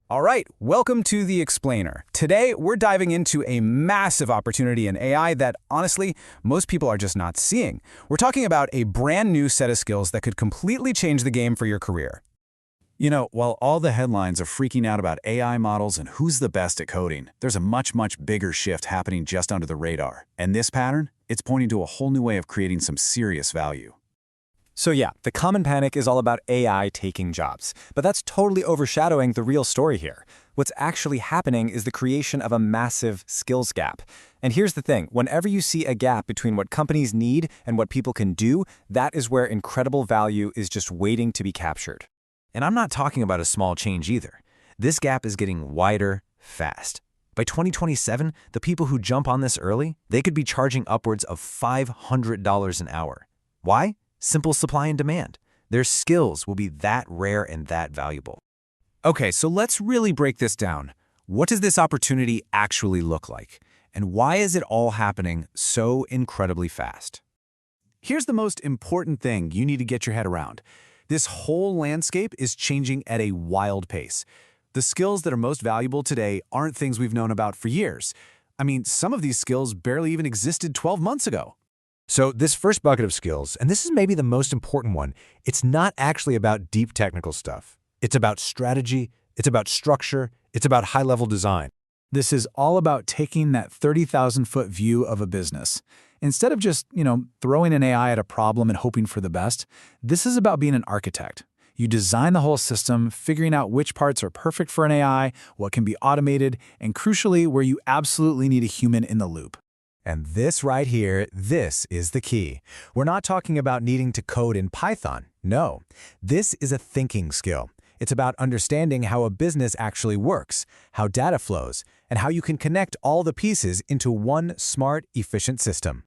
All right, welcome to The Explainer. Today, we're diving into a massive opportunity in AI that, honestly, most people are just not seeing. We're talking about a brand new set of skills that could completely change the game for your career. While all the headlines are freaking out about AI models and who's the best at coding, there's a much bigger shift happening just under the radar. And this pattern, it's pointing to a whole new way of creating some serious value. So yeah, the common panic is all about AI taking jobs, but that's totally overshadowing the real story here. What's actually happening is the creation of a massive skills gap. And here's the thing, whenever you see a gap between what companies need and what people can do, that is where incredible value is just waiting to be captured. And I'm not talking about a small change either. This gap is getting wider fast. By 2027, the people who jump on this early, they could be charging upwards of $500 an hour. Why? Simple supply and demand. Their skills will be that rare and that valuable. Okay, so let's really break this down. What does this opportunity actually look like? And why is it all happening so incredibly fast? Here's the most important thing you need to get your head around. This whole landscape is changing at a wild pace. The skills that are most valuable today aren't things we've known about for years. I mean, some of these skills barely even existed 12 months ago. So this first bucket of skills, and this is maybe the most important one, it's not actually about deep technical stuff. It's about strategy, it's about structure, it's about high-level design. This is all about taking that 30,000-foot view of a business. Instead of just, throwing an AI at a problem and hoping for the best, this is about being an architect. You design the whole system, figuring out which parts are perfect for an AI, what can be automated, and crucially, where you absolutely need a human in the loop. And this right here, this is the key. We're not talking about needing to code in Python. No, this is a thinking skill. It's about understanding how a business actually works, how data flows, and how you can connect all the pieces into one smart, efficient system.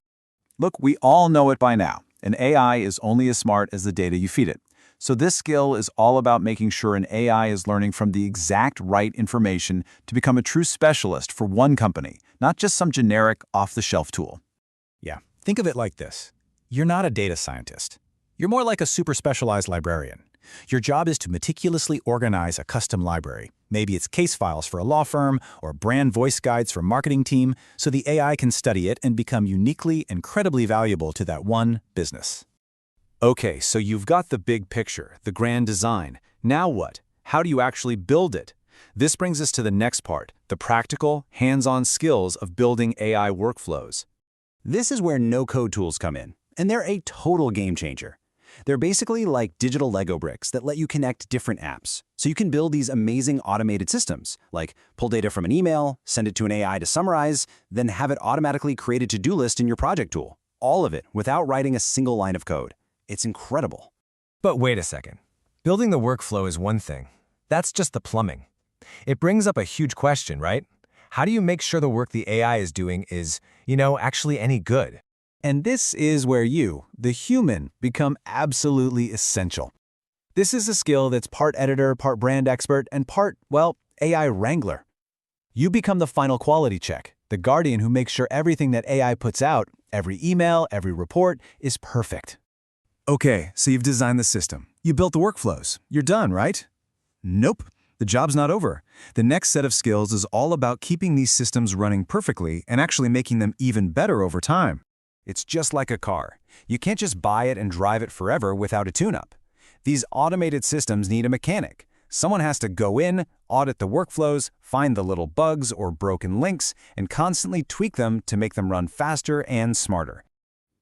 Look, we all know it by now. An AI is only as smart as the data you feed it. So this skill is all about making sure an AI is learning from the exact right information to become a true specialist for one company, not just some generic off-the-shelf tool. Yeah, think of it like this. You're not a data scientist. You're more like a super specialized librarian. Your job is to meticulously organize a custom library. Maybe it's case files for a law firm or brand voice guides for a marketing team, so the AI can study it and become uniquely, incredibly valuable to that one business. Okay, so you've got the big picture, the grand design. Now what? How do you actually build it? This brings us to the next part, the practical, hands-on skills of building AI workflows. This is where no-code tools come in, and they're a total game changer. They're basically like digital Lego bricks that let you connect different apps. So you can build these amazing automated systems, like pull data from an email, send it to an AI to summarize, then have it automatically create a to-do list in your project tool. All of it without writing a single line of code. It's incredible. But wait a second. Building the workflow is one thing. That's just the plumbing. It brings up a huge question, right? How do you make sure the work the AI is doing is, actually any good? And this is where you, the human, become absolutely essential. This is a skill that's part editor, part brand expert, and part, AI wrangler. You become the final quality check, the guardian who makes sure everything that AI puts out, every email, every report, is perfect. Okay, so you've designed the system. You built the workflows. You're done, right? Nope. The job's not over. The next set of skills is all about keeping these systems running perfectly and actually making them even better over time. It's just like a car. You can't just buy it and drive it forever without a tune-up. These automated systems need a mechanic. Someone has to go in, audit the workflows, find the little bugs or broken links, and constantly tweak them to make them run faster and smarter.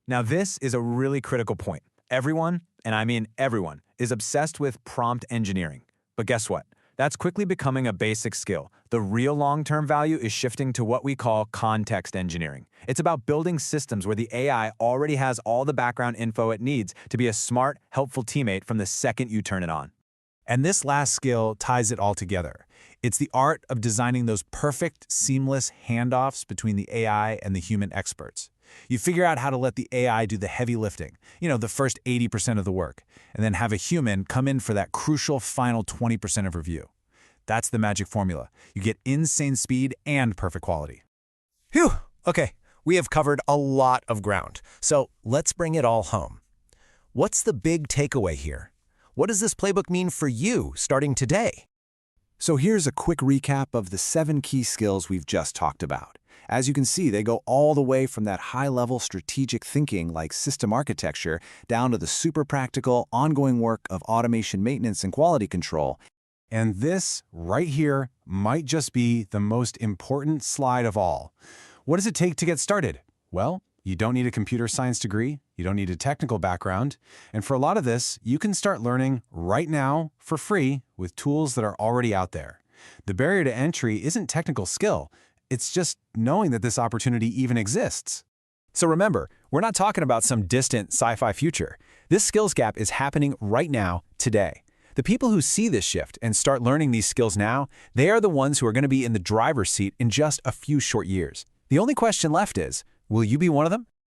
Now this is a really critical point. Everyone, and I mean everyone, is obsessed with prompt engineering. But guess what? That's quickly becoming a basic skill. The real long-term value is shifting to what we call context engineering. It's about building systems where the AI already has all the background info it needs to be a smart, helpful teammate from the second you turn it on. And this last skill ties it all together. It's the art of designing those perfect, seamless handoffs between the AI and the human experts. You figure out how to let the AI do the heavy lifting, the first 80% of the work, and then have a human come in for that crucial final 20% of review. That's the magic formula. You get insane speed and perfect quality. Phew, okay, we have covered a lot of ground, so let's bring it all home. What's the big takeaway here? What does this playbook mean for you starting today? So here's a quick recap of the 7 key skills we've just talked about. As you can see, they go all the way from that high-level strategic thinking like system architecture down to the super practical, ongoing work of automation maintenance and quality control. And this, right here, might just be the most important slide of all. What does it take to get started? Well, you don't need a computer science degree, you don't need a technical background, and for a lot of this, you can start learning right now for free with tools that are already out there. The barrier to entry isn't technical skill, it's just knowing that this opportunity even exists. So remember, we're not talking about some distant sci-fi future. This skills gap is happening right now, today. The people who see this shift and start learning these skills now, they are the ones who are going to be in the driver's seat in just a few short years. The only question left is, will you be one of them?